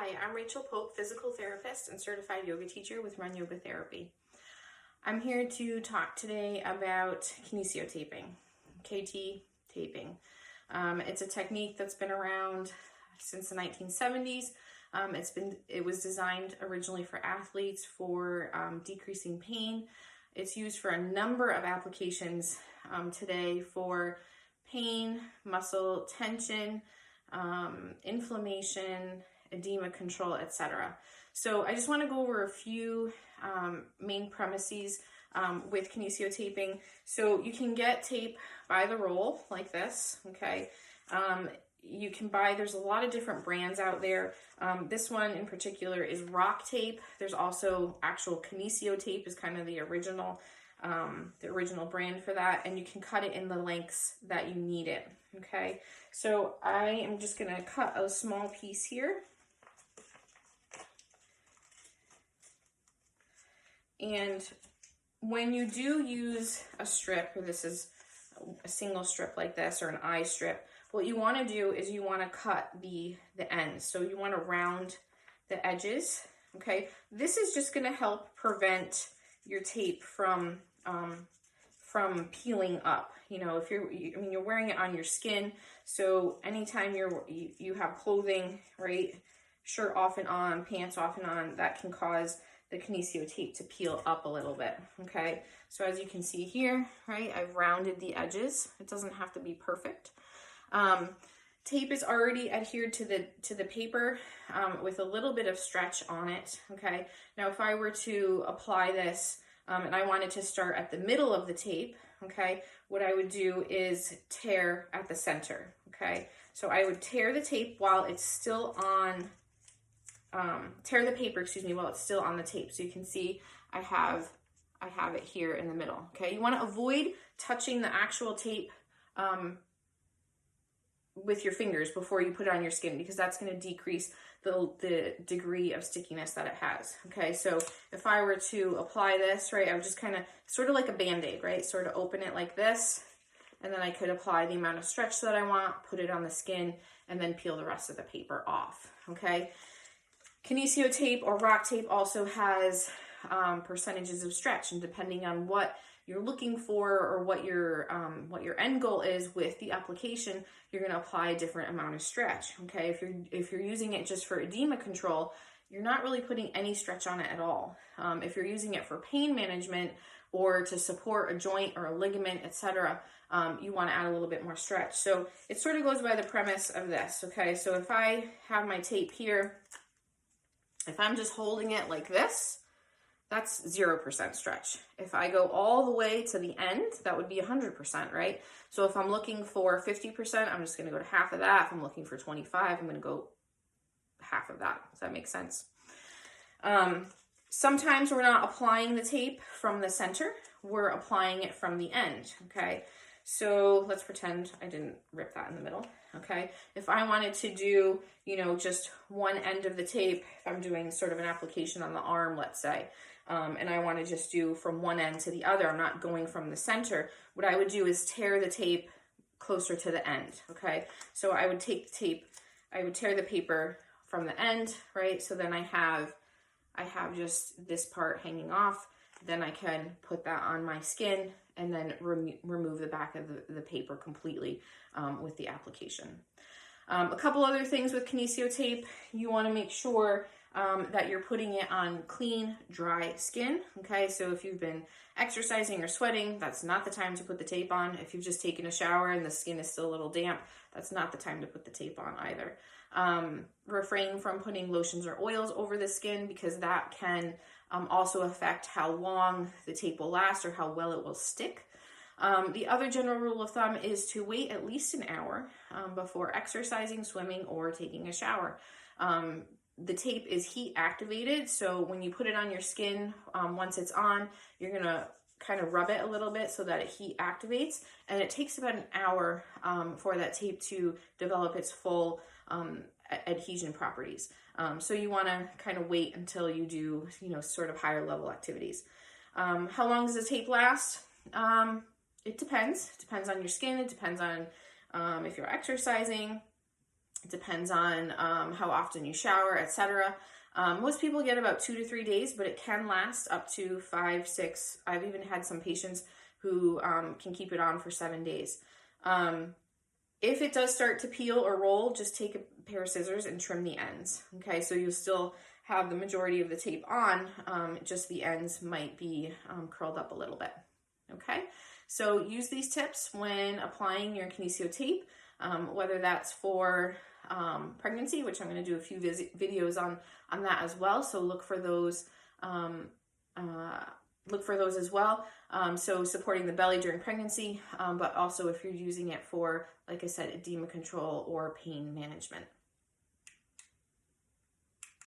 Hi, I'm Rachel Pope, physical therapist and certified yoga teacher with Run Yoga Therapy. I'm here to talk today about Kinesiology Taping, KT taping. It's a technique that's been around since the 1970s. It was designed originally for athletes for decreasing pain. It's used for a number of applications today for pain, muscle tension, inflammation, edema control, etc. So I just want to go over a few main premises with Kinesiology taping. So you can get tape by the roll like this, okay? You can buy, there's a lot of different brands out there. This one in particular is Rock Tape. There's also actual Kinesiology tape is kind of the original brand for that, and you can cut it in the lengths that you need it, okay? So I am just gonna cut a small piece here. And when you do use a strip, or this is a single strip like this, or an eye strip, what you want to do is you want to cut the ends. So you want to round the edges, okay? This is just going to help prevent your tape from peeling up. You know, if you're wearing it on your skin, so anytime you have clothing, right, shirt off and on, pants off and on, that can cause the Kinesiology tape to peel up a little bit, okay? So as you can see here, right, I've rounded the edges. It doesn't have to be perfect. Tape is already adhered to the paper with a little bit of stretch on it, okay? Now if I were to apply this and I wanted to start at the middle of the tape, okay, what I would do is tear at the center, okay? So I would tear the tape while it's still on, tear the paper, while it's still on the tape. So you can see I have it here in the middle, okay? You want to avoid touching the actual tape with your fingers before you put it on your skin, because that's going to decrease the degree of stickiness that it has, okay? So if I were to apply this, right, I would just kind of, sort of like a Band-Aid, right? Sort of open it like this, and then I could apply the amount of stretch that I want, put it on the skin, and then peel the rest of the paper off, okay? Kinesiology tape or Rock tape also has percentages of stretch, and depending on what you're looking for or what your end goal is with the application, you're going to apply a different amount of stretch, okay? If you're using it just for edema control, you're not really putting any stretch on it at all. If you're using it for pain management or to support a joint or a ligament, etc., you want to add a little bit more stretch. So it sort of goes by the premise of this, okay? So if I have my tape here, if I'm just holding it like this, that's 0% stretch. If I go all the way to the end, that would be 100%, right? So if I'm looking for 50%, I'm just gonna go to half of that. If I'm looking for 25, I'm gonna go half of that. Does that make sense? Sometimes we're not applying the tape from the center, we're applying it from the end, okay? So let's pretend I didn't rip that in the middle, okay? If I wanted to do, just one end of the tape, if I'm doing sort of an application on the arm, let's say, and I want to just do from one end to the other, I'm not going from the center, what I would do is tear the tape closer to the end, okay? So I would take the tape, I would tear the paper from the end, right? So then I have just this part hanging off. Then I can put that on my skin and then remove the back of the paper completely with the application. A couple other things with Kinesiology tape, you want to make sure that you're putting it on clean, dry skin, okay? So if you've been exercising or sweating, that's not the time to put the tape on. If you've just taken a shower and the skin is still a little damp, that's not the time to put the tape on either. Refrain from putting lotions or oils over the skin, because that can also affect how long the tape will last or how well it will stick. The other general rule of thumb is to wait at least an hour before exercising, swimming, or taking a shower. The tape is heat activated, so when you put it on your skin, once it's on, you're gonna kind of rub it a little bit so that it heat activates, and it takes about an hour for that tape to develop its full adhesion properties. So you want to kind of wait until you do, sort of higher level activities. How long does the tape last? It depends. It depends on your skin. It depends on if you're exercising. It depends on how often you shower, etc. Most people get about 2 to 3 days, but it can last up to 5, 6. I've even had some patients who can keep it on for 7 days. If it does start to peel or roll, just take a pair of scissors and trim the ends. Okay, so you'll still have the majority of the tape on, just the ends might be curled up a little bit. Okay, so use these tips when applying your kinesio tape, whether that's for pregnancy, which I'm going to do a few videos on that as well. So look for those as well. So supporting the belly during pregnancy, but also if you're using it for, like I said, edema control or pain management.